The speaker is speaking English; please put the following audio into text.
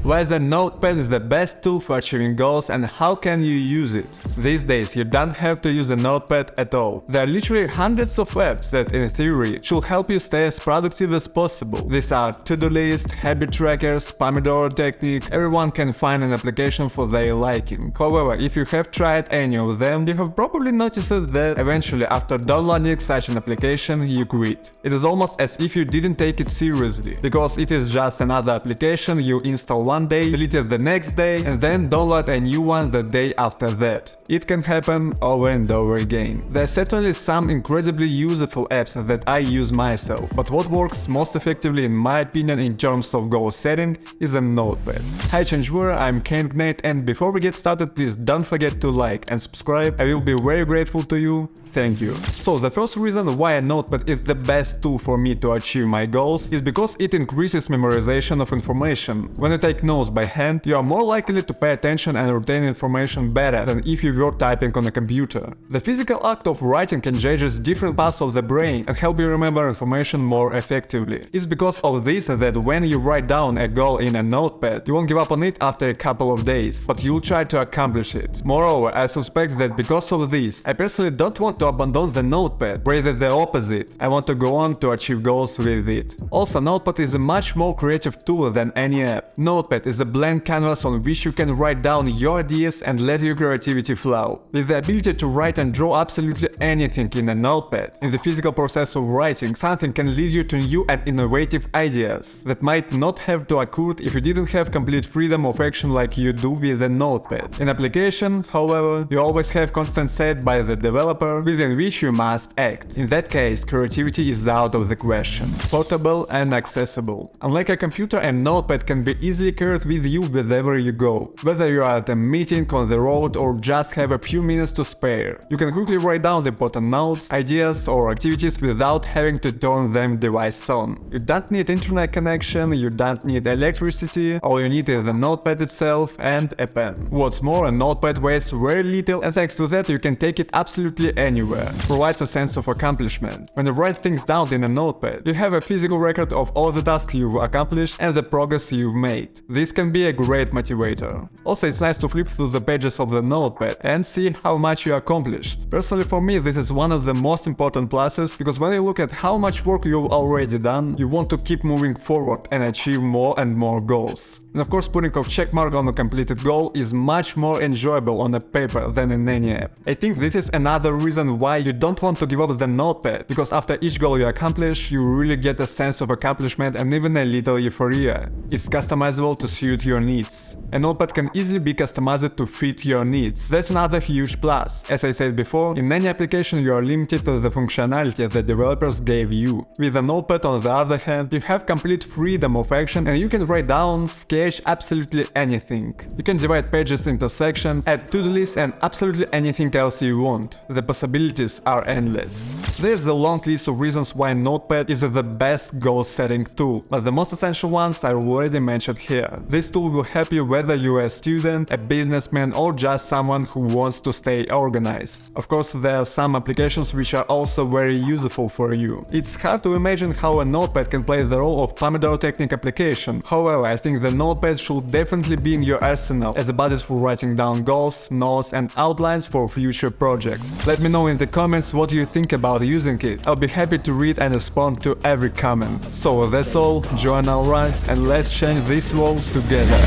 Why the Notepad is the best tool for achieving goals and how can you use it? These days you don't have to use a notepad at all. There are literally hundreds of apps that in theory should help you stay as productive as possible. These are to-do list, habit trackers, Pomodoro technique. Everyone can find an application for their liking. However, if you have tried any of them, you have probably noticed that eventually after downloading such an application you quit. It is almost as if you didn't take it seriously, because it is just another application you install one day, delete it the next day, and then download a new one the day after that. It can happen over and over again. There are certainly some incredibly useful apps that I use myself, but what works most effectively in my opinion in terms of goal setting is a notepad. Hi changewarrior, I'm Nate, and before we get started, please don't forget to like and subscribe. I will be very grateful to you. Thank you. So the first reason why a notepad is the best tool for me to achieve my goals is because it increases memorization of information. When you take notes by hand, you are more likely to pay attention and retain information better than if you were typing on a computer. The physical act of writing engages different parts of the brain and help you remember information more effectively. It's because of this that when you write down a goal in a notepad, you won't give up on it after a couple of days, but you'll try to accomplish it. Moreover, I suspect that because of this, I personally don't want to abandon the notepad, rather the opposite. I want to go on to achieve goals with it. Also, Notepad is a much more creative tool than any app. Notepad is a blank canvas on which you can write down your ideas and let your creativity flow. With the ability to write and draw absolutely anything in a notepad, in the physical process of writing, something can lead you to new and innovative ideas that might not have to occur if you didn't have complete freedom of action like you do with a notepad. In application, however, you always have constant set by the developer within which you must act. In that case, creativity is out of the question. Portable and accessible. Unlike a computer, a notepad can be easily carried with you wherever you go. Whether you are at a meeting, on the road, or just have a few minutes to spare, you can quickly write down important notes, ideas, or activities without having to turn them device on. You don't need internet connection, you don't need electricity, all you need is the notepad itself and a pen. What's more, a notepad weighs very little, and thanks to that you can take it absolutely anywhere. It provides a sense of accomplishment. When you write things down in a notepad, you have a physical record of all the tasks you've accomplished and the progress you've made. This can be a great motivator. Also, it's nice to flip through the pages of the notepad and see how much you accomplished. Personally, for me, this is one of the most important pluses, because when you look at how much work you've already done, you want to keep moving forward and achieve more and more goals. And of course, putting a checkmark on a completed goal is much more enjoyable on a paper than in any app. I think this is another reason why you don't want to give up the notepad, because after each goal you accomplish, you really get a sense of accomplishment and even a little euphoria. It's customizable to suit your needs. A notepad can easily be customized to fit your needs. That's another huge plus. As I said before, in any application you are limited to the functionality the developers gave you. With a notepad, on the other hand, you have complete freedom of action and you can write down, sketch absolutely anything. You can divide pages into sections, add to-do lists and absolutely anything else you want. The possibilities are endless. There's a long list of reasons why Notepad is the best goal-setting tool, but the most essential ones I already mentioned here. This tool will help you whether you're a student, a businessman, or just someone who wants to stay organized. Of course, there are some applications which are also very useful for you. It's hard to imagine how a notepad can play the role of Pomodoro technique application. However, I think the notepad should definitely be in your arsenal as a base for writing down goals, notes, and outlines for future projects. Let me know in the comments what you think about using it. I'll be happy to read and respond to every comment. So that's all, join our ranks and let's change this world together.